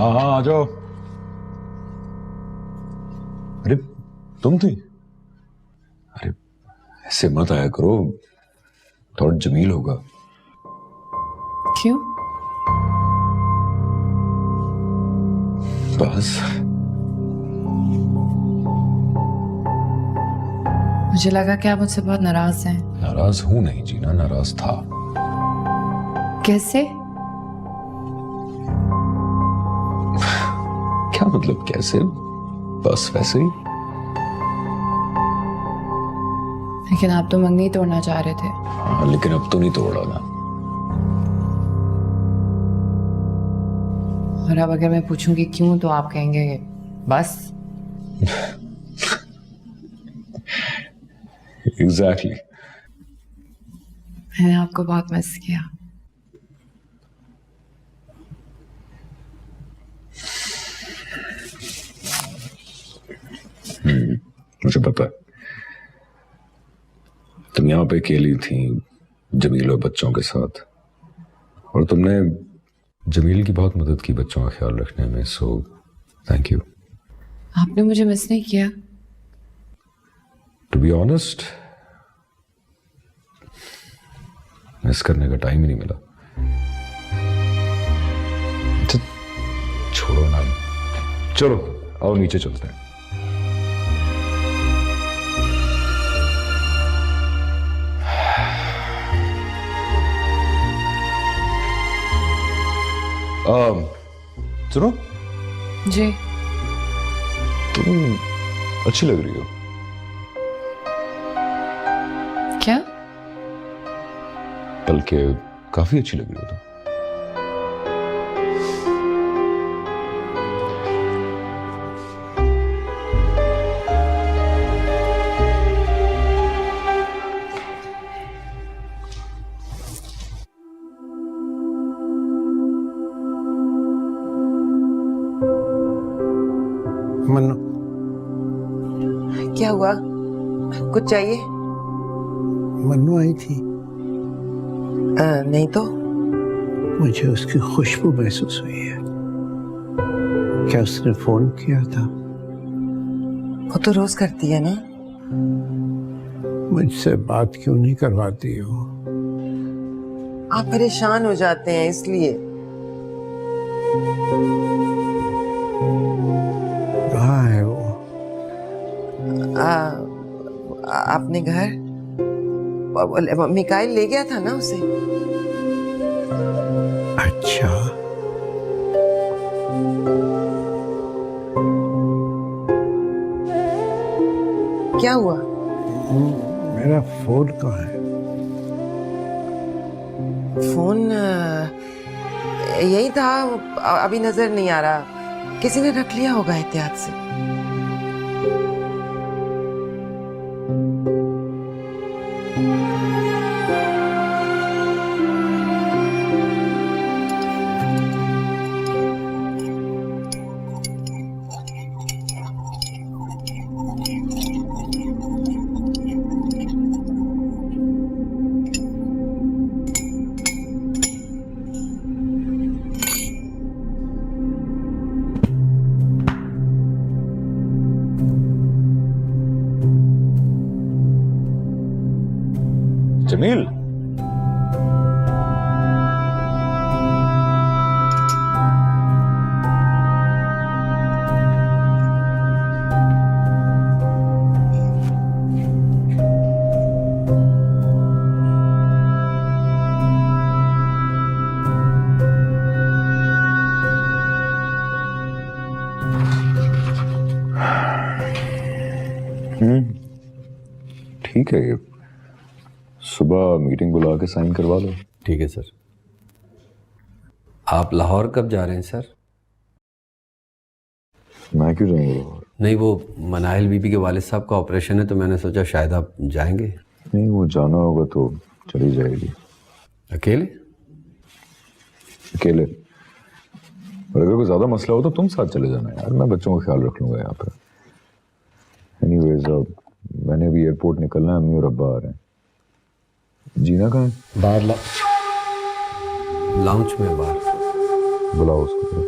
हाँ हाँ आ जाओ। अरे तुम थी? अरे ऐसे मत आया करो, थोड़ा जमील होगा। क्यों? बस मुझे लगा कि आप मुझसे बहुत नाराज हैं। नाराज हूं नहीं जीना, नाराज था। कैसे? क्या मतलब कैसे? बस वैसे ही। लेकिन आप तो मंगनी तोड़ना चाह रहे थे। हाँ लेकिन अब तो नहीं तोड़ा ना। और अब अगर मैं पूछूंगी क्यों तो आप कहेंगे बस। एग्जैक्टली। मैंने आपको बहुत मिस किया। मुझे पता है तुम यहाँ पे अकेली थी जमील और बच्चों के साथ, और तुमने जमील की बहुत मदद की बच्चों का ख्याल रखने में, सो थैंक यू। आपने मुझे मिस नहीं किया? टू बी ऑनेस्ट मिस करने का टाइम ही नहीं मिला। अच्छा, छोड़ो ना, चलो आओ नीचे चलते हैं। सुनो, जी। तुम अच्छी लग रही हो। क्या? बल्कि काफी अच्छी लग रही हो तुम। मन्नू, क्या हुआ? कुछ चाहिए? मन्नू आई थी। नहीं तो। मुझे उसकी खुशबू महसूस हुई है। क्या उसने फोन किया था? वो तो रोज करती है ना। मुझसे बात क्यों नहीं करवाती हो? आप परेशान हो जाते हैं इसलिए। कहाँ है वो? अपने घर। मिकाइल ले गया था ना उसे। अच्छा, क्या हुआ? मेरा फोन कहाँ है? फोन यही था, अभी नजर नहीं आ रहा। किसी ने रख लिया होगा एहतियात से। जमील, ठीक है, ये सुबह मीटिंग बुला के साइन करवा लो। ठीक है सर। आप लाहौर कब जा रहे हैं सर? मैं क्यों जाऊंगा लाहौर? नहीं, वो मनाइल बीबी के वालिद साहब का ऑपरेशन है तो मैंने सोचा शायद आप जाएंगे। नहीं, वो जाना होगा तो चली जाएगी। अकेले? अकेले? और अगर कोई ज्यादा मसला हो तो तुम साथ चले जाना यार, मैं बच्चों का ख्याल रख लूंगा यहाँ पे। एनीवेज मैंने भी एयरपोर्ट निकलना है, अम्मी और अब्बा आ रहे हैं। जीना कहाँ है? बाहर लाउंज में बाहर। बुलाओ उसको।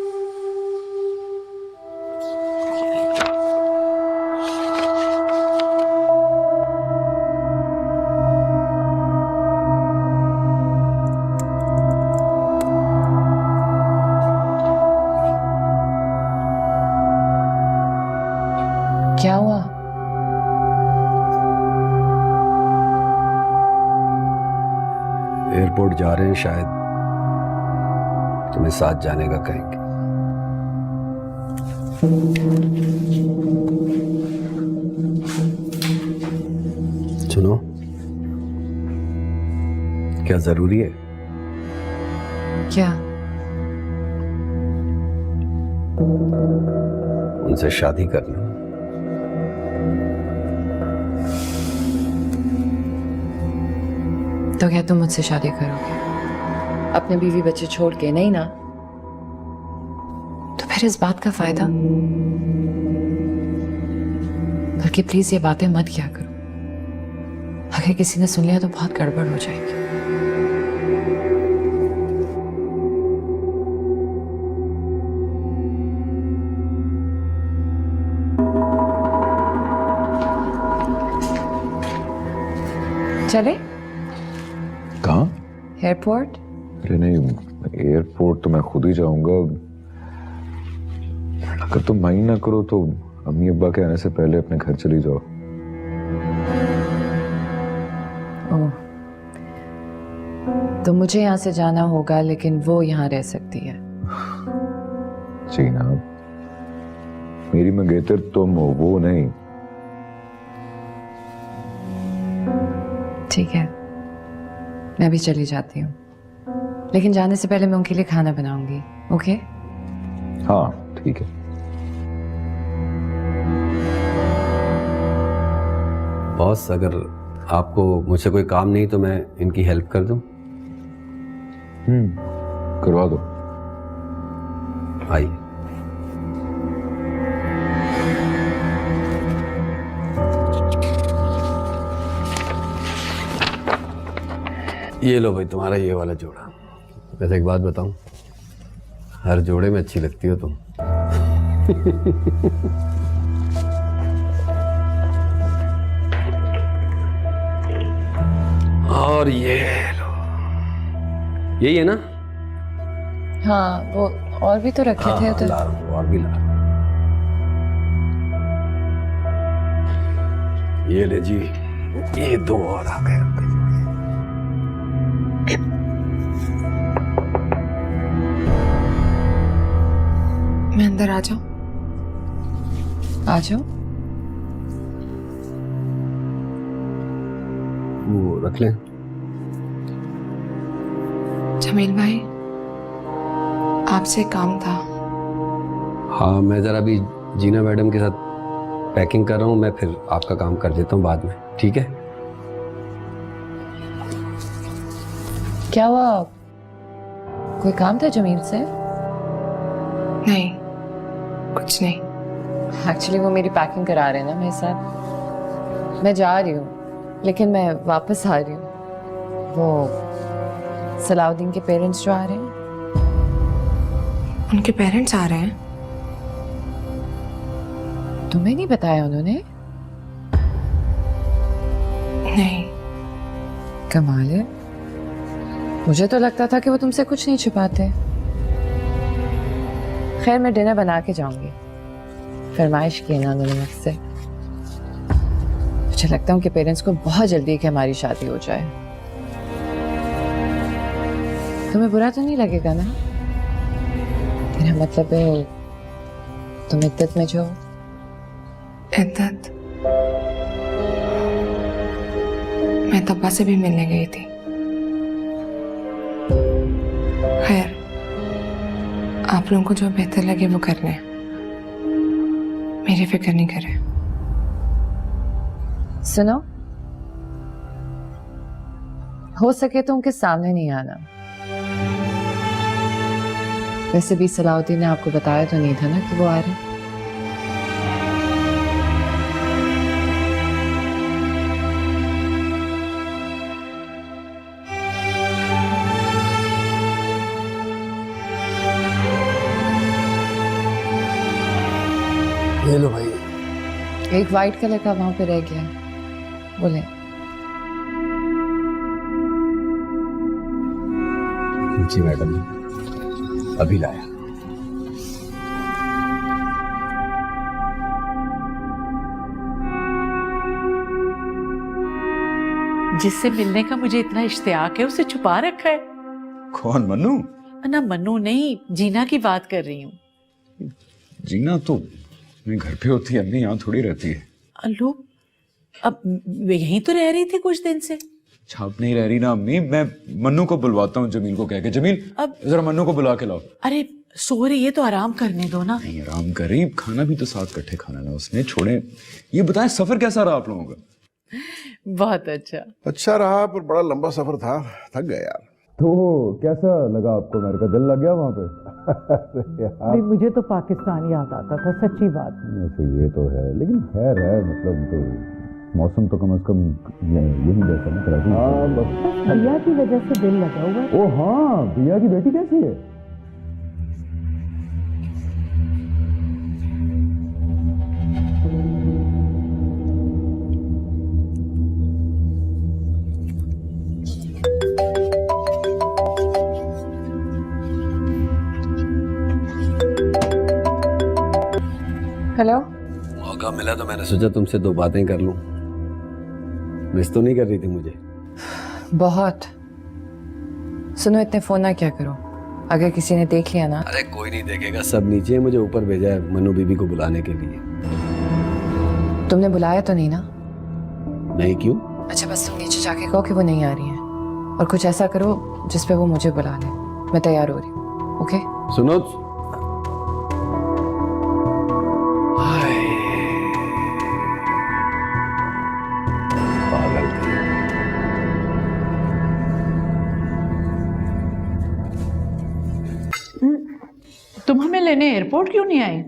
एयरपोर्ट जा रहे हैं, शायद तुम्हें साथ जाने का कहेंगे। सुनो, क्या जरूरी है? क्या? उनसे शादी करना। तो क्या तुम मुझसे शादी करोगे? अपने बीवी बच्चे छोड़ के? नहीं ना? तो फिर इस बात का फायदा? बल्कि प्लीज ये बातें मत किया करो। अगर किसी ने सुन लिया तो बहुत गड़बड़ हो जाएगी। चले? कहाँ? एयरपोर्ट? अरे नहीं, एयरपोर्ट तो मैं खुद ही जाऊंगा। अगर तुम माइंड ना करो तो अम्मी अब्बा के आने से पहले अपने घर चली जाओ। ओह, तो मुझे यहाँ से जाना होगा, लेकिन वो यहाँ रह सकती है। जी ना, मेरी मंगेतर तुम हो, वो नहीं। ठीक है, मैं भी चली जाती हूँ, लेकिन जाने से पहले मैं उनके लिए खाना बनाऊंगी। ओके? हाँ ठीक है। बॉस, अगर आपको मुझसे कोई काम नहीं तो मैं इनकी हेल्प कर दूं? करवा दो। आइए। ये लो भाई, तुम्हारा ये वाला जोड़ा। वैसे एक बात बताऊं, हर जोड़े में अच्छी लगती हो तुम। और ये लो, यही है ना? हाँ, वो और भी तो रखे थे उधर। ला रहा हूं, और भी ला रहा हूं। ये ले जी, ये दो और आ गए आपके जोड़े। मैं अंदर आ जाऊं? आ जाओ। वो रख लें। जमील भाई, आपसे काम था। हाँ, मैं ज़रा अभी जीना मैडम के साथ पैकिंग कर रहा हूँ, मैं फिर आपका काम कर देता हूँ बाद में, ठीक है? क्या हुआ? कोई काम था जमील से? नहीं, कुछ नहीं। एक्चुअली वो मेरी पैकिंग करा रहे हैं ना मेरे साथ। मैं जा रही हूँ, लेकिन मैं वापस आ रही हूँ। वो सलाउद्दीन के पेरेंट्स जो आ रहे हैं। उनके पेरेंट्स आ रहे हैं? तुम्हें नहीं बताया उन्होंने? नहीं। कमाल है, मुझे तो लगता था कि वो तुमसे कुछ नहीं छुपाते। खैर, मैं डिनर बना के जाऊंगी। फरमाइश की ना उन्होंने मुझसे। मुझे लगता है उनके पेरेंट्स को बहुत जल्दी है कि हमारी शादी हो जाए। तुम्हें बुरा तो नहीं लगेगा ना? मेरा मतलब है, तुम इद्दत में जो। इद्दत? मैं तब्बा से भी मिलने गई थी। खैर, आप लोगों को जो बेहतर लगे वो कर लें, मेरी फिक्र नहीं करें। सुनो, हो सके तो उनके सामने नहीं आना। वैसे भी सलाउद्दीन ने आपको बताया तो नहीं था ना कि वो आ रहे हैं? ये लो भाई। एक वाइट कलर का वहां पे रह गया, बोले। जी मैडम, अभी लाया। जिससे मिलने का मुझे इतना इश्तियाक है उसे छुपा रखा है। कौन, मन्नू? ना मन्नू नहीं, जीना की बात कर रही हूँ। जीना तो अपने घर पे होती है अम्मी, यहाँ थोड़ी रहती है। अल्लू, अब वे यहीं तो रह रही थी कुछ दिन से। छाप नहीं रह रही ना अम्मी, मैं मन्नू को बुलवाता हूँ जमील को कह के। जमील, अब जरा मन्नू को बुला के लाओ। अरे सो रही है तो आराम करने दो ना। नहीं, आराम कर रही, खाना भी तो साथ इकट्ठे खाना ना उसने। छोड़े, ये बताएं सफर कैसा रहा आप लोगों का? बहुत अच्छा। अच्छा रहा, पर बड़ा लंबा सफर था, थक गए यार। तो कैसा लगा आपको? मेरे का दिल लग गया वहाँ पे? अरे मुझे तो पाकिस्तान याद आता था, सच्ची बात। वैसे ये तो है, लेकिन खैर है, मतलब तो मौसम तो कम से कम यही जैसा ना कराची। हाँ, बस भैया की वजह से दिल लगा हुआ है। ओ हाँ, भैया की बेटी कैसी है? हेलो। मौका मिला तो मैंने सोचा तुमसे दो बातें कर लूं। मिस तो नहीं कर रही थी मुझे? बहुत। सुनो, इतने फोन ना क्या करो, अगर किसी ने देख लिया ना। अरे कोई नहीं देखेगा, सब नीचे है, मुझे ऊपर भेजा है मन्नू बीबी को बुलाने के लिए। तुमने बुलाया तो नहीं ना? नहीं, क्यों? अच्छा, बस तुम नीचे जाके कहो कि वो नहीं आ रही है, और कुछ ऐसा करो जिसपे वो मुझे बुला ले। मैं तैयार हो रही हूँ। ओके? सुनो, तुम हमें लेने एयरपोर्ट क्यों नहीं आए?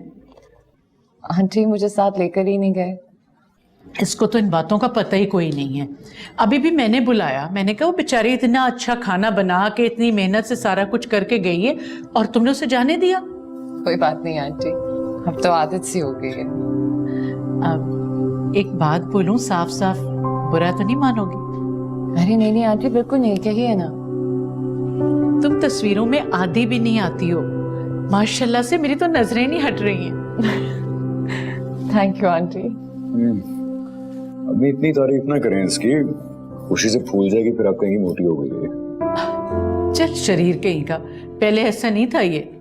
आंटी मुझे साथ लेकर ही नहीं गए। इसको तो इन बातों का पता ही कोई नहीं है। अभी भी मैंने बुलाया, मैंने कहा वो बेचारी इतना अच्छा खाना बना के इतनी मेहनत से सारा कुछ करके गई है और तुमने उसे जाने दिया। कोई बात नहीं आंटी, अब तो आदत सी हो गई है। अब एक बात बोलूं साफ साफ, बुरा तो नहीं मानोगी? अरे नहीं नहीं आंटी, बिल्कुल नहीं, कहिए ना। तुम तस्वीरों में आधी भी नहीं आती हो, माशाल्लाह से मेरी तो नजरें नहीं हट रही हैं। Thank you aunty. अभी इतनी तारीफ ना करें इसकी, खुशी से फूल जाएगी फिर आप कहेंगी मोटी हो गई है। चल शरीर कहीं का, पहले ऐसा नहीं था ये।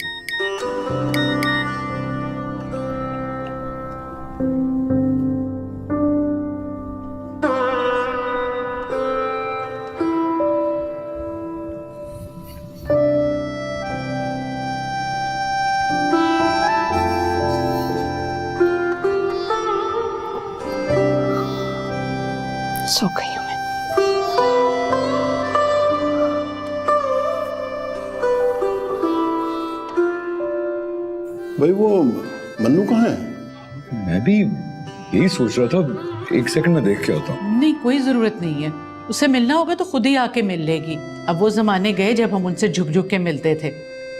सो गई हूँ मैं। भाई वो मन्नू कहाँ है? मैं भी यही सोच रहा था, एक सेकंड में देख के आता हूँ। नहीं, कोई जरूरत नहीं है, उसे मिलना होगा तो खुद ही आके मिल लेगी। अब वो जमाने गए जब हम उनसे झुक झुक के मिलते थे,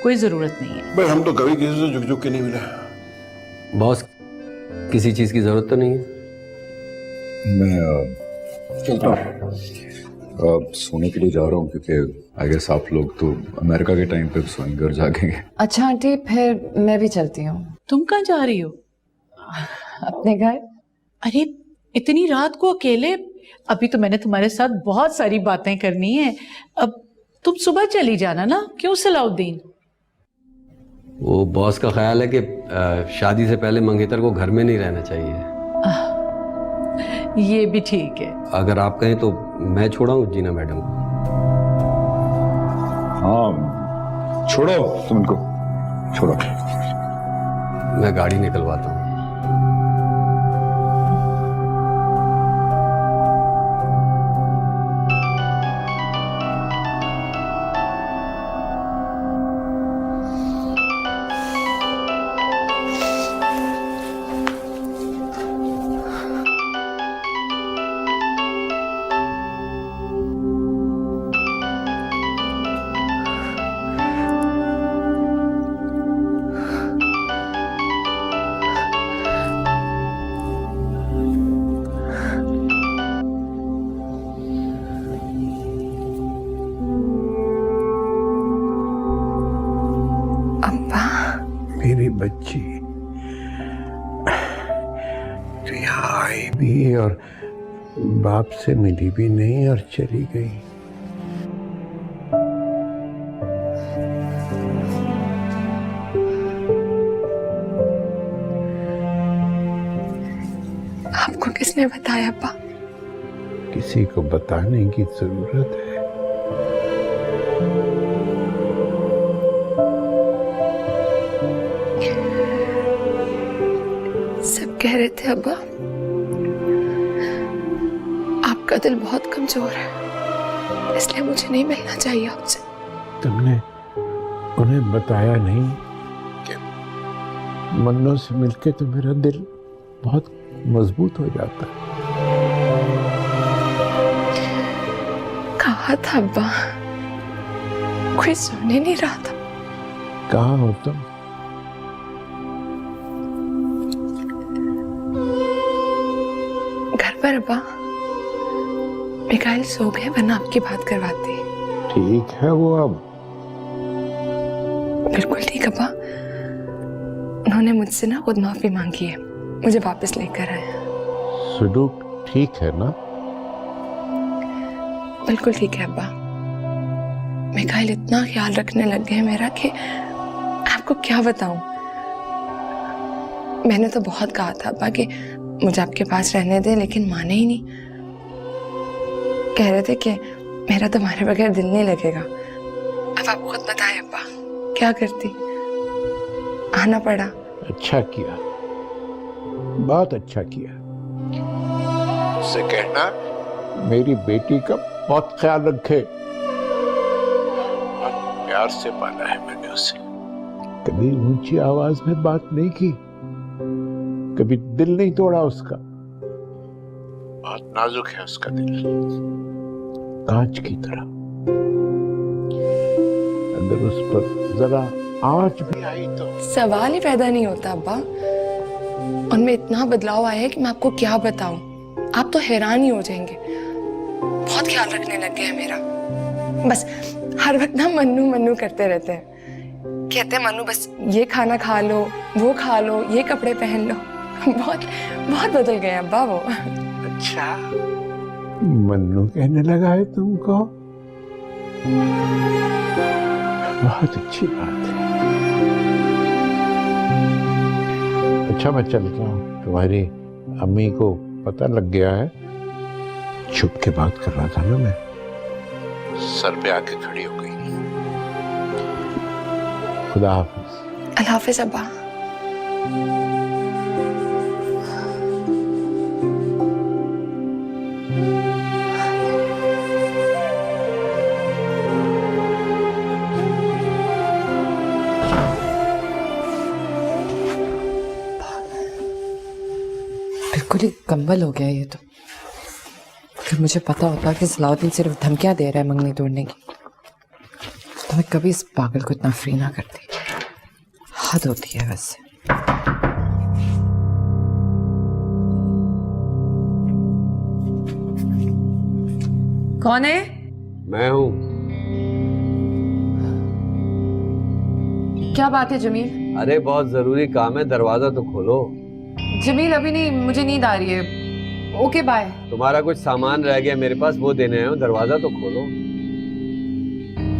कोई जरूरत नहीं है। भाई हम तो कभी किसी से झुक झुक के नहीं मिले। बॉस, किसी चीज की जरूरत तो नहीं है? मैं चलता हूँ, सोने के लिए जा रहा हूँ, क्योंकि आई गेस आप लोग तो अमेरिका के टाइम पे सोएंगे और जागेंगे। अच्छा आंटी, फिर मैं भी चलती हूँ। तुम कहाँ जा रही हो? अपने घर। अरे इतनी रात को अकेले? अभी तो मैंने तुम्हारे साथ बहुत सारी बातें करनी है। अब तुम सुबह चली जाना ना। क्यों सलाउद्दीन? वो बॉस का ख्याल है कि शादी से पहले मंगेतर को घर में नहीं रहना चाहिए। ये भी ठीक है। अगर आप कहें तो मैं छोड़ाऊं जीना मैडम को? हाँ छोड़ो, तुम इनको छोड़ो। मैं गाड़ी निकलवाता हूँ। मेरी बच्ची तो यहाँ आई भी और बाप से मिली भी नहीं और चली गई। आपको किसने बताया अब्बा? किसी को बताने की जरूरत है? सब कह रहे थे अब्बा, आपका दिल बहुत कमजोर है, इसलिए मुझे नहीं मिलना चाहिए आपसे। तुमने उन्हें बताया नहीं कि मन्नू से मिलके तो मेरा दिल बहुत मजबूत हो जाता है। कहा था अब्बा, कोई सुन ही नहीं रहा था। कहाँ हो तुम? घर पर अब्बा। मिकाइल सो गए, वरना आपकी बात करवाती। ठीक है वो अब? बिल्कुल ठीक अब्बा। उन्होंने मुझसे ना खुद माफी मांगी है, मुझे वापस लेकर आए। सुलूक ठीक है ना? बिल्कुल ठीक है अब्बा। मिकाइल इतना ख्याल रखने लग गए मेरा कि आपको क्या बताऊं। मैंने तो बहुत कहा था अब्बा कि मुझे आपके पास रहने दें, लेकिन माने ही नहीं। कह रहे थे कि मेरा तुम्हारे बगैर दिल नहीं लगेगा। अब आप खुद बताएं अब्बा, क्या करती? आना पड़ा। अच्छा किया, बहुत अच्छा किया। उससे कहना मेरी बेटी का बहुत ख्याल रखे। और प्यार से पाला है मैंने उसे। कभी ऊंची आवाज में बात नहीं की, कभी दिल नहीं तोड़ा उसका। बहुत नाजुक है उसका दिल, कांच की तरह। अगर उस पर जरा आंच भी आई तो सवाल ही पैदा नहीं होता अब्बा। उनमें इतना बदलाव आया है कि मैं आपको क्या बताऊं। आप तो हैरान ही हो जाएंगे। बहुत ख्याल रखने लग गए हैं मेरा। बस हर वक्त ना मन्नू मन्नू करते रहते हैं। कहते हैं मन्नू बस ये खाना खा लो, वो खा लो, ये कपड़े पहन लो। बहुत बहुत बदल गए अब्बा वो। अच्छा, मन्नू कहने लगा है तुमको? बहुत अच्छी बात है। अच्छा मैं चलता हूँ, तुम्हारी अम्मी को पता लग गया है। छुप के बात कर रहा था ना मैं, सर पे आके खड़ी हो गई। खुदा हाफिज। अल्लाह हाफिज अब्बा। बिल्कुल ही कम्बल हो गया ये तो। अगर मुझे पता होता कि सलाउद्दीन सिर्फ धमकियां दे रहा है मंगनी तोड़ने की, तो मैं कभी इस पागल को इतना फ्री ना करती। हद होती है वैसे। कौन है? मैं हूँ। क्या बात है जमील? अरे बहुत जरूरी काम है, दरवाजा तो खोलो। जमील अभी नहीं, मुझे नींद आ रही है। Okay bye. तुम्हारा कुछ सामान रह गया मेरे पास, वो देने आया हूँ। दरवाजा तो खोलो।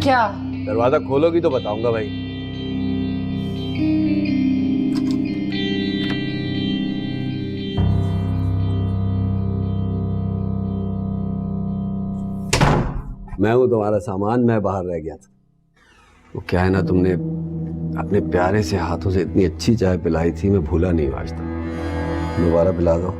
क्या? दरवाजा खोलोगी तो बताऊंगा भाई। मैं हूं तुम्हारा सामान, मैं बाहर रह गया था। वो क्या है ना, तुमने अपने प्यारे से हाथों से इतनी अच्छी चाय पिलाई थी, मैं भूला नहीं आज तक। दोबारा पिला दो।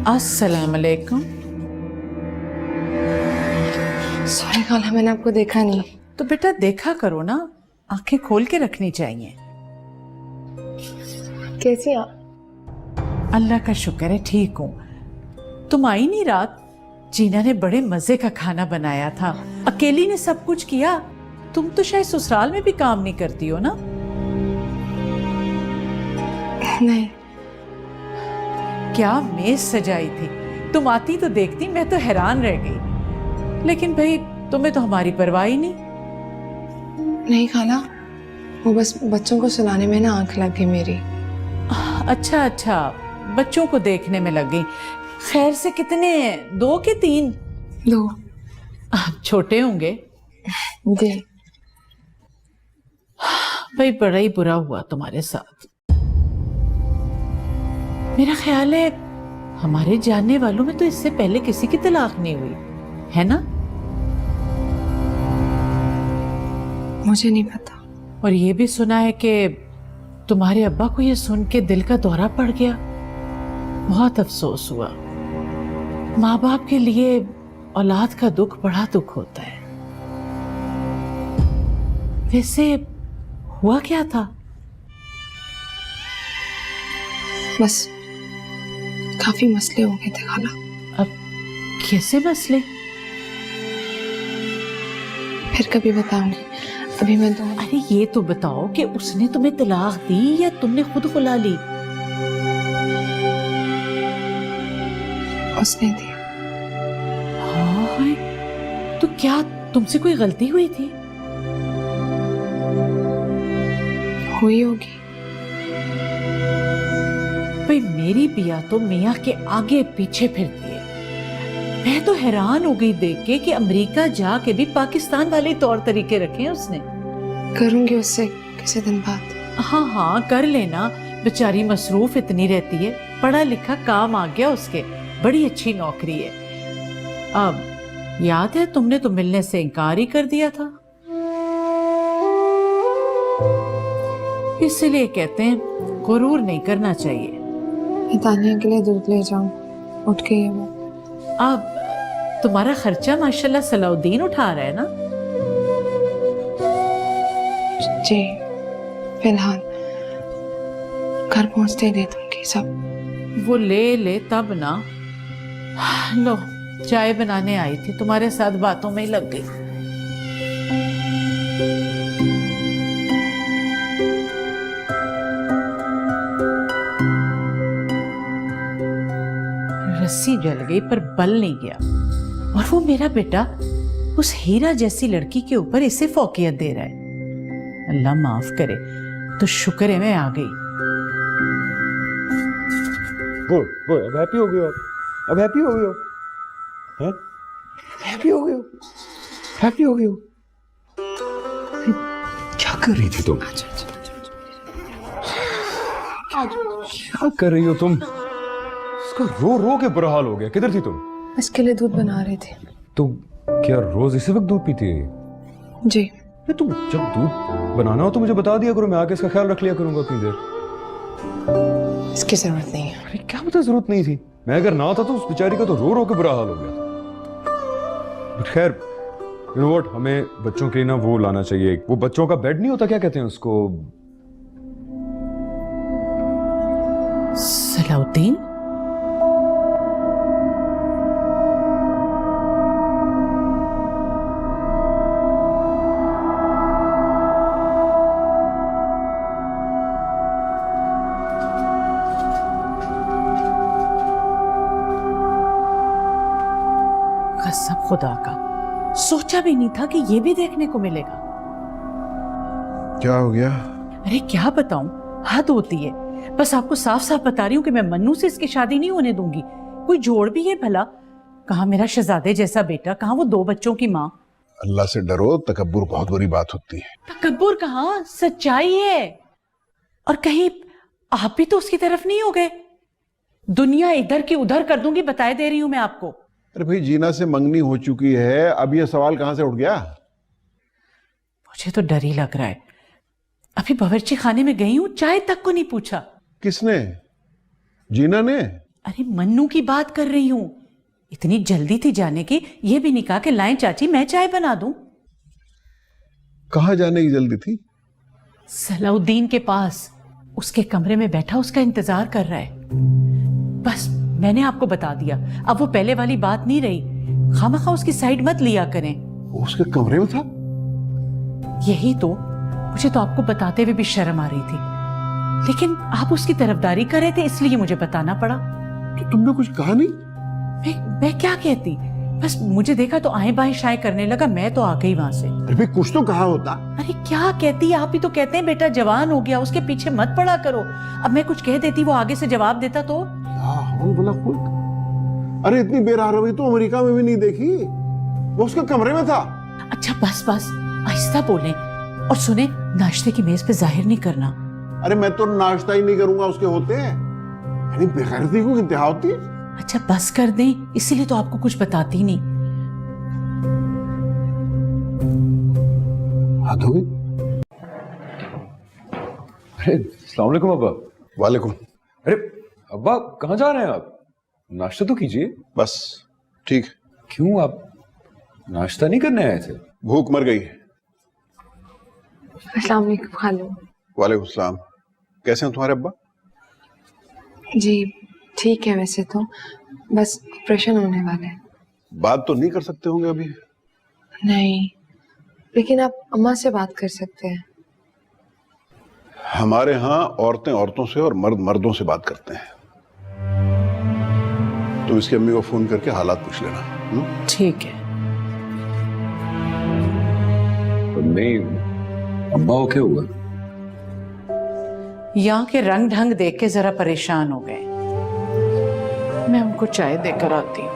अस्सलाम वालेकुम। सॉरी खाला, मैंने आपको देखा नहीं। तो बेटा देखा करो ना, आंखें खोल के रखनी चाहिए। कैसी आप? अल्लाह का शुक्र है ठीक हूँ। तुम आई नहीं रात? जीना ने बड़े मजे का खाना बनाया था, अकेली ने सब कुछ किया। तुम तो शायद ससुराल में भी काम नहीं करती हो ना? नहीं, क्या मेज सजाई थी। तुम आती तो देखती, मैं तो हैरान रह गई। लेकिन भाई तुम्हें तो हमारी परवाह ही नहीं। नहीं खाला, वो बस बच्चों को सुलाने में ना आंख लग गई मेरी। अच्छा अच्छा, बच्चों को देखने में लग गई। खैर से कितने हैं, 2 के 3? 2। आप छोटे होंगे। जी। भाई बड़ा ही बुरा हुआ तुम्हारे साथ। मेरा ख्याल है हमारे जानने वालों में तो इससे पहले किसी की तलाक नहीं हुई है ना? मुझे नहीं पता। और ये भी सुना है कि तुम्हारे अब्बा को ये सुन के दिल का दौरा पड़ गया। बहुत अफसोस हुआ। माँ बाप के लिए औलाद का दुख बड़ा दुख होता है। वैसे हुआ क्या था? बस काफी मसले हो गए थे खाला। अब कैसे मसले? फिर कभी बताऊंगी, अभी मैं तो। अरे ये तो बताओ कि उसने तुम्हें तलाक दी या तुमने खुद खुला ली? उसने दी। हाँ, तो क्या तुमसे कोई गलती हुई थी? हुई होगी। भाई मेरी पिया तो मियाँ के आगे पीछे फिरती है। मैं तो हैरान हो गई देख के कि अमेरिका जाके भी पाकिस्तान वाले तौर तरीके रखे हैं उसने। करूंगी उससे किसी दिन बात। हाँ हाँ कर लेना, बेचारी मसरूफ इतनी रहती है। पढ़ा लिखा काम आ गया उसके, बड़ी अच्छी नौकरी है। अब याद है तुमने तो मिलने से इनकार ही कर दिया था। इसलिए कहते हैं गुरूर नहीं करना चाहिए। तानिया के लिए दूध ले जाऊं, उठ के ये वो। अब तुम्हारा खर्चा माशाल्लाह सलाउद्दीन उठा रहा है ना? जी, फिलहाल घर पहुंचते ही दे दूंगी सब। वो ले तब ना। लो चाय बनाने आई थी, तुम्हारे साथ बातों में ही लग गई। रस्सी जल गई पर बल नहीं गया। और वो मेरा बेटा उस हीरा जैसी लड़की के ऊपर इसे फौकियत दे रहा है। अल्लाह माफ करे, तो शुक्र है मैं आ गई। गुड, अब हैप्पी हो गए हो? अब हैप्पी हो गए हो? हैं? हैप्पी हो गए हो? हैप्पी हो गए हो? क्या कर रही थी तुम? क्या कर रही हो तुम? इसका रो रो के बुरा हाल हो गया। किधर थी तुम? इसके लिए दूध बना रही थी। तो क्या रोज इसी वक्त दूध पीती है? जी। तुम जब दूध बनाना हो तो मुझे बता दिया करो, मैं आके इसका ख्याल रख लिया करूंगा उतनी देर। इसकी जरूरत नहीं है। अरे क्या पता जरूरत नहीं थी। मैं अगर ना था तो उस बेचारी का तो रो रो के बुरा हाल हो गया था। बट खैर, यू नो व्हाट, हमें बच्चों के लिए ना वो लाना चाहिए। वो बच्चों का बेड नहीं होता, क्या कहते हैं उसको? सलाउद्दीन? कसम खुदा का, सोचा भी नहीं था कि ये भी देखने को मिलेगा। क्या हो गया? अरे क्या बताऊं, हद होती है। बस आपको साफ साफ बता रही हूँ कि मैं मन्नू से इसकी शादी नहीं होने दूंगी। कोई जोड़ भी है भला? कहाँ मेरा शहजादे जैसा बेटा, कहाँ वो 2 बच्चों की माँ। अल्लाह से डरो, तकब्बुर बहुत बुरी बात होती है। तकब्बुर कहाँ, सच्चाई है। और कहीं आप भी तो उसकी तरफ नहीं हो गए? दुनिया इधर की उधर कर दूंगी, बताए दे रही हूं मैं आपको। अरे भाई, जीना से मंगनी हो चुकी है, अब ये सवाल कहां से उठ गया? मुझे तो डर ही लग रहा है। अभी बावर्ची खाने में गई हूं, चाय तक को नहीं पूछा। किसने? जीना ने? अरे मन्नू की बात कर रही हूं। इतनी जल्दी थी जाने की, ये भी नहीं कहा कि लाएं चाची मैं चाय बना दूं। कहां जाने की जल्दी थी? सलाउद्दीन के पास, उसके कमरे में बैठा उसका इंतजार कर रहा है। बस मैंने आपको बता दिया, अब वो पहले वाली बात नहीं रही। खामखा उसकी साइड मत लिया करें। वो उसके कमरे में था? यही तो, मुझे तो आपको बताते हुए भी शर्म आ रही थी, लेकिन आप उसकी तरफदारी कर रहे थे इसलिए मुझे बताना पड़ा। तो तुमने कुछ कहा नहीं? मैं क्या कहती, बस मुझे देखा तो आए बाएं शाये करने लगा, मैं तो आ गई वहां से। अरे भाई कुछ तो कहा होता। अरे क्या कहती, आप ही तो कहते हैं बेटा जवान हो गया, उसके पीछे मत पड़ा करो। अब मैं कुछ कह देती, वो आगे से जवाब देता तो। बोला खुद। अरे इतनी बेरहमी तो अमेरिका में भी नहीं देखी, वो उसके कमरे में था। अच्छा बस बस, आहिस्ता बोलें। और सुने, नाश्ते की मेज पे जाहिर नहीं करना। अरे मैं तो नाश्ता ही नहीं करूंगा उसके होते हैं, यानी बेगैरती को इंतहा होती है। अच्छा बस कर दें, इसीलिए तो आपको कुछ बताती नहीं। हाथ हो गई। अरे अस्सलाम वालेकुम अब्बा। वालेकुम। अरे अब्बा कहाँ जा रहे हैं आप? नाश्ता तो कीजिए। बस ठीक। क्यों, आप नाश्ता नहीं करने आए थे? भूख मर गई। अस्सलाम वालेकुम खालू। वालेकुम सलाम। कैसे हैं तुम्हारे अब्बा? जी ठीक है, वैसे तो बस ऑपरेशन होने वाला है। बात तो नहीं कर सकते होंगे अभी? नहीं, लेकिन आप अम्मा से बात कर सकते हैं। हमारे यहाँ औरतें औरतों से और मर्द मर्दों से बात करते हैं। तुम इसकी अम्मी को फोन करके हालात पूछ लेना। ठीक है। नहीं, अम्मा को क्या हुआ? यहाँ के रंग ढंग देख के जरा परेशान हो गए। मैं उनको चाय देकर आती हूँ।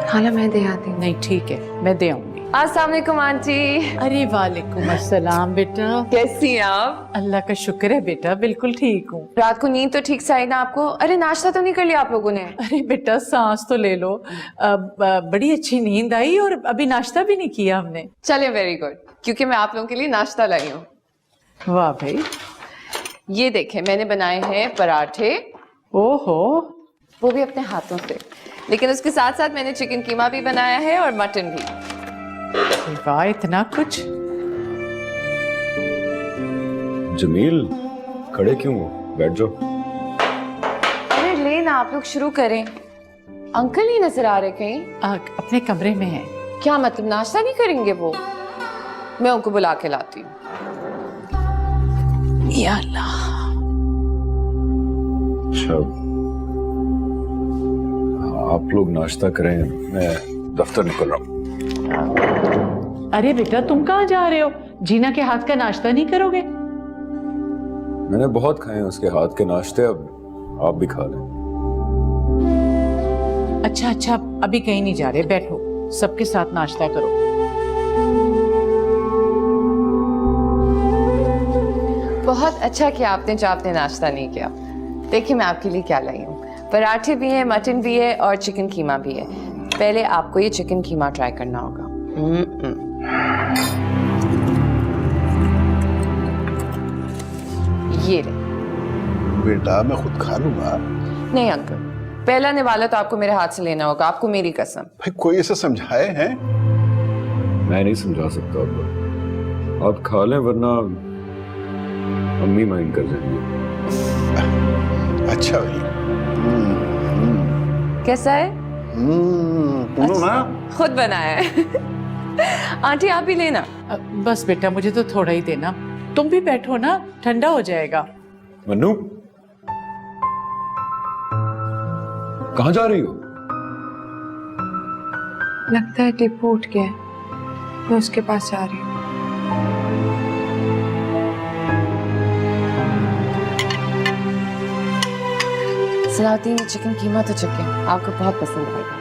खाला मैं दे आती हूँ। नहीं ठीक है, मैं दे आऊंगी। अस्सलाम वालेकुम आंटी। अरे वालेकुम अस्सलाम बेटा। कैसी हैं आप? अल्लाह का शुक्र है बेटा, बिल्कुल ठीक हूँ। रात को नींद तो ठीक से आई ना आपको? अरे नाश्ता तो नहीं कर लिया आप लोगों ने? अरे बेटा सांस तो ले लो। बड़ी अच्छी नींद आई और अभी नाश्ता भी नहीं किया हमने। चले, वेरी गुड, क्योंकि मैं आप लोगों के लिए नाश्ता लाई हूँ। वाह भाई। ये देखें, मैंने बनाए हैं पराठे, ओहो, वो भी अपने हाथों से, लेकिन उसके साथ साथ मैंने चिकन कीमा भी बनाया है और मटन भी। वाह, इतना कुछ। जमील खड़े क्यों हो? बैठ जाओ। अरे ले ना, आप लोग शुरू करें। अंकल नहीं नजर आ रहे कहीं? अपने कमरे में है। क्या मतलब, नाश्ता नहीं करेंगे वो? मैं उनको बुला के लाती हूँ। या अल्लाह। अच्छा, आप लोग नाश्ता करें, मैं दफ्तर निकल रहा हूँ। अरे बेटा तुम कहाँ जा रहे हो? जीना के हाथ का नाश्ता नहीं करोगे? मैंने बहुत खाए हैं उसके हाथ के नाश्ते, अब आप भी खा लें। अच्छा अच्छा, अभी कहीं नहीं जा रहे, बैठो, सबके साथ नाश्ता करो। बहुत अच्छा किया आपने जो आपने नाश्ता नहीं किया। देखिए मैं आपके लिए क्या लाई हूँ। पराठे भी हैं, मटन भी है और चिकन कीमा भी है। पहले आपको ये चिकन कीमा ट्राई करना होगा। ये ले। बेटा मैं खुद खा लूंगा। नहीं अंकल, पहला निवाला तो आपको मेरे हाथ से लेना होगा, आपको मेरी कसम। भाई कोई ऐसे समझाए हैं? मैं नहीं समझा सकता अब्बा, आप खा लें वरना अम्मी माइंड कर जाएंगे। अच्छा भाई। कैसा है? ना खुद बनाया है। आंटी आप भी लेना। बस बेटा मुझे तो थोड़ा ही देना, तुम भी बैठो ना, ठंडा हो जाएगा। मन्नू कहाँ जा रही हो? लगता है टिप्पू उठ गया है, मैं उसके पास जा रही हूँ। सलाउद्दीन ये चिकन कीमा तो चखें, आपको बहुत पसंद आएगा।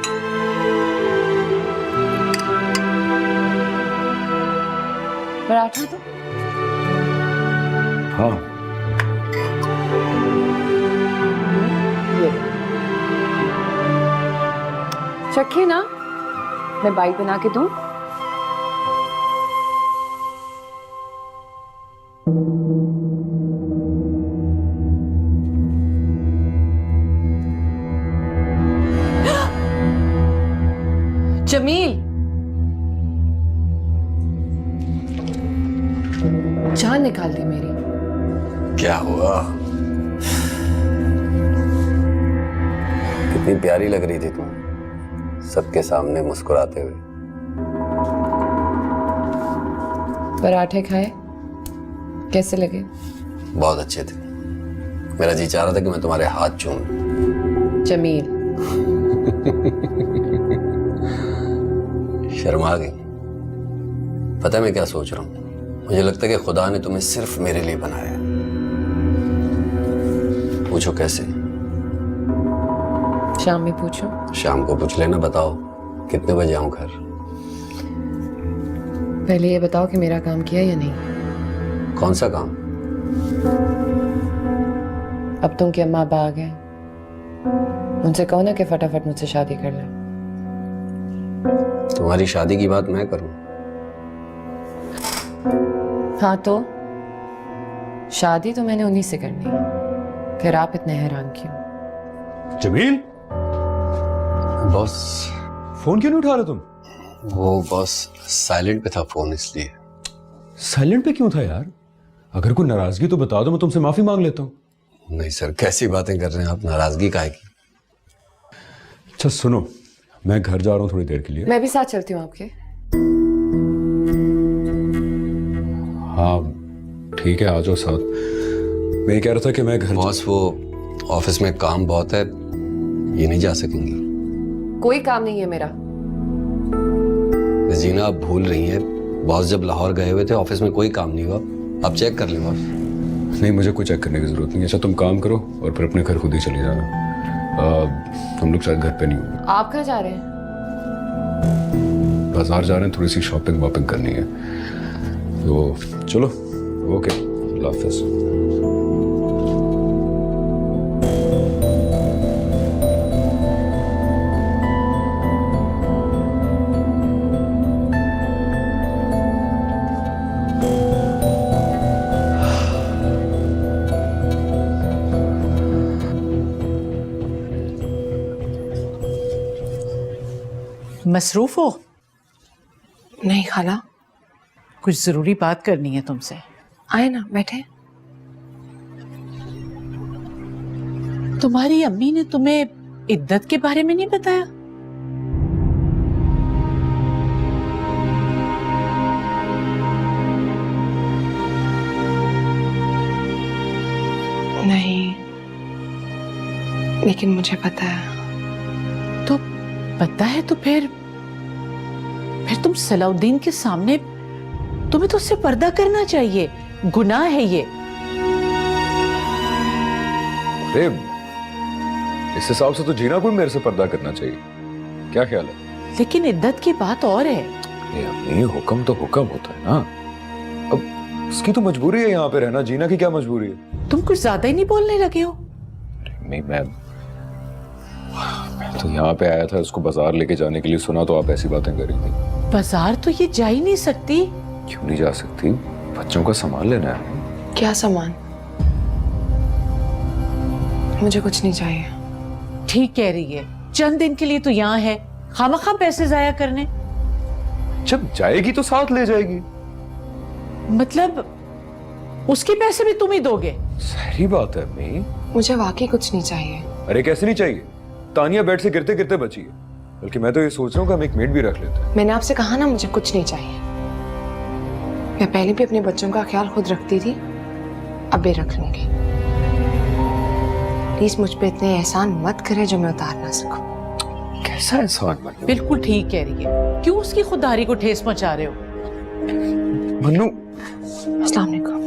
पराठा तो हाँ। चखे ना, मैं बाइट बना के दूं? जमील, जान निकाल दी मेरी। क्या हुआ? कितनी प्यारी लग रही थी तुम सबके सामने मुस्कुराते हुए। पराठे खाए, कैसे लगे? बहुत अच्छे थे। मेरा जी चाह रहा था कि मैं तुम्हारे हाथ चूमूं। जमील, शर्मा गई। पता है मैं क्या सोच रहा हूँ? मुझे लगता है कि खुदा ने तुम्हें सिर्फ मेरे लिए बनाया है। पूछो कैसे? शाम में पूछो। शाम को पूछ लेना। बताओ कितने बजे आऊं घर? पहले ये बताओ कि मेरा काम किया या नहीं। कौन सा काम? अब तुम की अम्मा अब्बा आ गए, उनसे कहो ना कि फटाफट मुझसे शादी कर ले। तुम्हारी शादी की बात मैं करूं? हाँ तो शादी तो मैंने उन्हीं से करनी है, फिर आप इतने हैरान क्यों? जमील, बॉस। फोन क्यों नहीं उठा रहे तुम? वो बॉस साइलेंट पे था फोन, इसलिए। साइलेंट पे क्यों था यार? अगर कोई नाराजगी तो बता दो, मैं तुमसे माफी मांग लेता हूँ। नहीं सर, कैसी बातें कर रहे हैं आप? नाराजगी काहे की? अच्छा सुनो, मैं घर जा रहा हूँ थोड़ी देर के लिए। मैं भी साथ चलती हूँ आपके। हाँ ठीक है, आ जाओ साथ। मैं ये कह रहा था कि मैं घर बॉस वो ऑफिस में काम बहुत है, ये नहीं जा सकेंगी। कोई काम नहीं है मेरा। जीना आप भूल रही हैं, बॉस जब लाहौर गए हुए थे ऑफिस में कोई काम नहीं हुआ। आप चेक कर लें बॉस। नहीं, मुझे कोई चेक करने की जरूरत नहीं है। अच्छा तुम काम करो और फिर अपने घर खुद ही चले जाना। हम लोग शायद घर पे नहीं होंगे। आप कहाँ जा रहे हैं? बाजार जा रहे हैं, थोड़ी सी शॉपिंग वॉपिंग करनी है, तो चलो। ओके, अल्लाह हाफिज़। मसरूफ हो? नहीं खाला। कुछ जरूरी बात करनी है तुमसे। आए ना, बैठे। तुम्हारी अम्मी ने तुम्हें इद्दत के बारे में नहीं बताया? नहीं, लेकिन मुझे पता है। तो पता है तो फिर तुम सलाउद्दीन के सामने, तुम्हें तो उससे पर्दा करना चाहिए। गुनाह है ये। अरे इस हिसाब से तो जीना कोई मेरे से पर्दा करना चाहिए। क्या ख्याल है? लेकिन इद्दत की बात और है। ये अपनी हुक्म तो हुक्म होता है ना। अब उसकी तो मजबूरी है यहाँ पे रहना, जीना की क्या मजबूरी है? तुम कुछ ज्यादा ही नहीं बोलने लगे हो? नहीं, मैं तो यहाँ पे आया था उसको बाजार लेके जाने के लिए, सुना तो आप ऐसी बातें कर रही थी। बाजार तो ये जा ही नहीं सकती। क्यों नहीं जा सकती? बच्चों का सामान लेना है। क्या सामान? मुझे कुछ नहीं चाहिए। ठीक कह रही है, चंद दिन के लिए तो यहाँ है, खामखा पैसे जाया करने। जब जाएगी तो साथ ले जाएगी। मतलब उसके पैसे भी तुम ही दोगे? सही बात है अम्मी। मुझे वाकई कुछ नहीं चाहिए। अरे कैसे नहीं चाहिए? तानिया बेड से गिरते गिरते बची है, बल्कि मैं तो ये सोच रहा हूँ कि हम एक मेड भी रख लेते हैं। मैंने आपसे कहा ना मुझे कुछ नहीं चाहिए। मैं पहले भी अपने बच्चों का ख्याल खुद रखती थी, अब भी रख लूंगी। प्लीज मुझ पे इतने एहसान मत करे जो मैं उतार ना सकूं। कैसा एहसान मन्नू? बिल्कुल ठीक कह रही है। क्यों उसकी खुददारी को ठेस पहुंचा रहे हो? मन्नू, अस्सलाम वालेकुम।